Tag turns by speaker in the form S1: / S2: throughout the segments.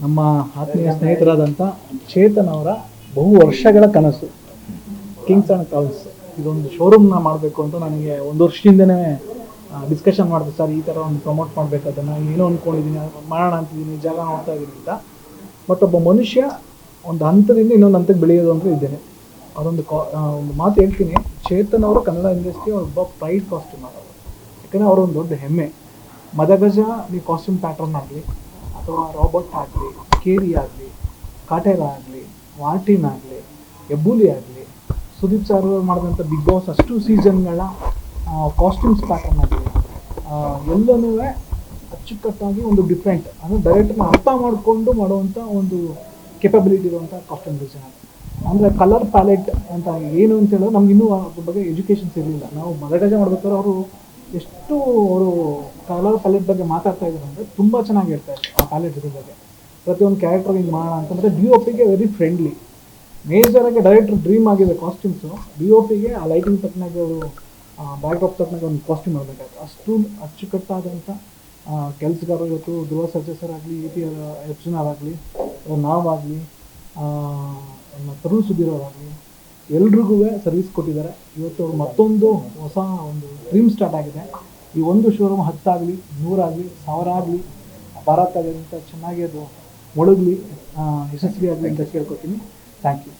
S1: ನಮ್ಮ ಆತ್ಮೀಯ ಸ್ನೇಹಿತರಾದಂಥ ಚೇತನ್ ಅವರ ಬಹು ವರ್ಷಗಳ ಕನಸು ಕಿಂಗ್ಸ್ ಆ್ಯಂಡ್ ಕಾಲ್ಸ್ ಇದೊಂದು ಶೋರೂಮ್ನ ಮಾಡಬೇಕು ಅಂತ ನನಗೆ ಒಂದು ವರ್ಷದಿಂದನೇ ಡಿಸ್ಕಷನ್ ಮಾಡಿದೆ. ಸರ್ ಈ ಥರ ಒಂದು ಪ್ರಮೋಟ್ ಮಾಡಬೇಕು, ಅದನ್ನು ಏನೋ ಅಂದ್ಕೊಂಡಿದ್ದೀನಿ, ಮಾಡೋಣ ಅಂತಿದ್ದೀನಿ, ಜಾಗ ನೋಡ್ತಾ ಇದ್ದೀನಿ ಅಂತ. ಬಟ್ ಒಬ್ಬ ಮನುಷ್ಯ ಒಂದು ಹಂತದಿಂದ ಇನ್ನೊಂದು ಹಂತಕ್ಕೆ ಬೆಳೆಯೋದು ಅಂತ ಇದ್ದೇನೆ. ಅದೊಂದು ಒಂದು ಮಾತು ಹೇಳ್ತೀನಿ, ಚೇತನ್ ಅವರು ಕನ್ನಡ ಇಂಡಸ್ಟ್ರಿ ಒಬ್ಬ ಪ್ರೈಡ್ ಕಾಸ್ಟ್ಯೂಮ್ ಮಾಡೋರು. ಯಾಕಂದರೆ ಅವರೊಂದು ದೊಡ್ಡ ಹೆಮ್ಮೆ. ಮದಗಜ ನೀವು ಕಾಸ್ಟ್ಯೂಮ್ ಪ್ಯಾಟ್ರನ್ ಆಗಲಿ ಅಥವಾ ರಾಬರ್ಟ್ ಆಗಲಿ, ಕೇರಿ ಆಗಲಿ, ಕಾಟೇರ ಆಗಲಿ, ಮಾರ್ಟಿನ್ ಆಗಲಿ, ಹೆಬ್ಬುಲಿ ಆಗಲಿ, ಸುದೀಪ್ ಸರ್ ಮಾಡಿದಂಥ ಬಿಗ್ ಬಾಸ್ ಅಷ್ಟು ಸೀಸನ್ಗಳ ಕಾಸ್ಟ್ಯೂಮ್ಸ್ ಪ್ಯಾಟರ್ನ್ ಆಗಲಿ ಎಲ್ಲನೂ ಅಚ್ಚುಕಟ್ಟಾಗಿ ಒಂದು ಡಿಫ್ರೆಂಟ್ ಅಂದರೆ ಡೈರೆಕ್ಟ್ನ ಅರ್ಥ ಮಾಡಿಕೊಂಡು ಮಾಡುವಂಥ ಒಂದು ಕೆಪಬಿಲಿಟಿ ಇರುವಂಥ ಕಾಸ್ಟ್ಯೂಮ್ ಡಿಸೈನರ್. ಅಂದರೆ ಕಲರ್ ಪ್ಯಾಲೆಟ್ ಅಂತ ಏನು ಅಂತ ಹೇಳಿದ್ರೆ ನಮ್ಗೆ ಇನ್ನೂ ಅದ್ರ ಬಗ್ಗೆ ಎಜುಕೇಷನ್ಸ್ ಇರಲಿಲ್ಲ. ನಾವು ಮದಗಜ ಮಾಡ್ಬೇಕಾದ್ರೆ ಅವರು ಎಷ್ಟು ಅವರು ಕಲರ್ ಪ್ಯಾಲೆಟ್ ಬಗ್ಗೆ ಮಾತಾಡ್ತಾ ಇದ್ದಾರೆ ಅಂದರೆ ತುಂಬ ಚೆನ್ನಾಗಿ ಹೇಳ್ತಾ ಇದ್ದಾರೆ ಆ ಪ್ಯಾಲೆಟ್ ಇದ್ರ ಬಗ್ಗೆ. ಪ್ರತಿಯೊಂದು ಕ್ಯಾರೆಕ್ಟರ್ ಹಿಂಗೆ ಮಾಡೋಣ ಅಂತಂದರೆ DOPಗೆ ವೆರಿ ಫ್ರೆಂಡ್ಲಿ. ಮೇಜರಾಗಿ ಡೈರೆಕ್ಟರ್ ಡ್ರೀಮ್ ಆಗಿದೆ ಕಾಸ್ಟ್ಯೂಮ್ಸು. DOPಗೆ ಆ ಲೈಟಿಂಗ್ ತಕ್ಕನಾಗಿ ಅವರು ಬ್ಯಾಕ್ಡ್ರಾಪ್ ತಕ್ಕನಾಗಿ ಒಂದು ಕಾಸ್ಟ್ಯೂಮ್ ಮಾಡಬೇಕಾಗುತ್ತೆ. ಅಷ್ಟು ಅಚ್ಚುಕಟ್ಟಾದಂಥ ಕೆಲಸಗಾರರು ಇವತ್ತು ಧ್ರುವ ಸರ್ಜಾ ಸರ್ ಆಗಲಿ, AP ಎಪ್ಸನರ್ ಆಗಲಿ, ನಾವಾಗಲಿ, ತರುಣ್ ಸುಧೀರ್ ಅವರಾಗಲಿ ಎಲ್ರಿಗೂ ಸರ್ವಿಸ್ ಕೊಟ್ಟಿದ್ದಾರೆ. ಇವತ್ತು ಅವರು ಮತ್ತೊಂದು ಹೊಸ ಒಂದು ಡ್ರೀಮ್ ಸ್ಟಾರ್ಟ್ ಆಗಿದೆ. ಈ ಒಂದು ಶೋರೂಮ್ 10 ಆಗಲಿ, 100 ಆಗಲಿ, 1000 ಆಗಲಿ, ಭಾರತ ಆಗಲಿ ಅಂತ ಚೆನ್ನಾಗಿ ಅದು ಮೊಳಗಲಿ, ಯಶಸ್ವಿ ಆಗಲಿ ಅಂತ ಕೇಳ್ಕೊತೀನಿ. Thank you.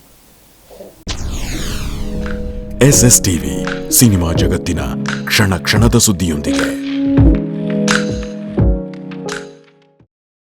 S2: SSTV ಸಿನಿಮಾ ಜಗತ್ತಿನ ಕ್ಷಣ ಕ್ಷಣದ ಸುದ್ದಿಯೊಂದಿಗೆ.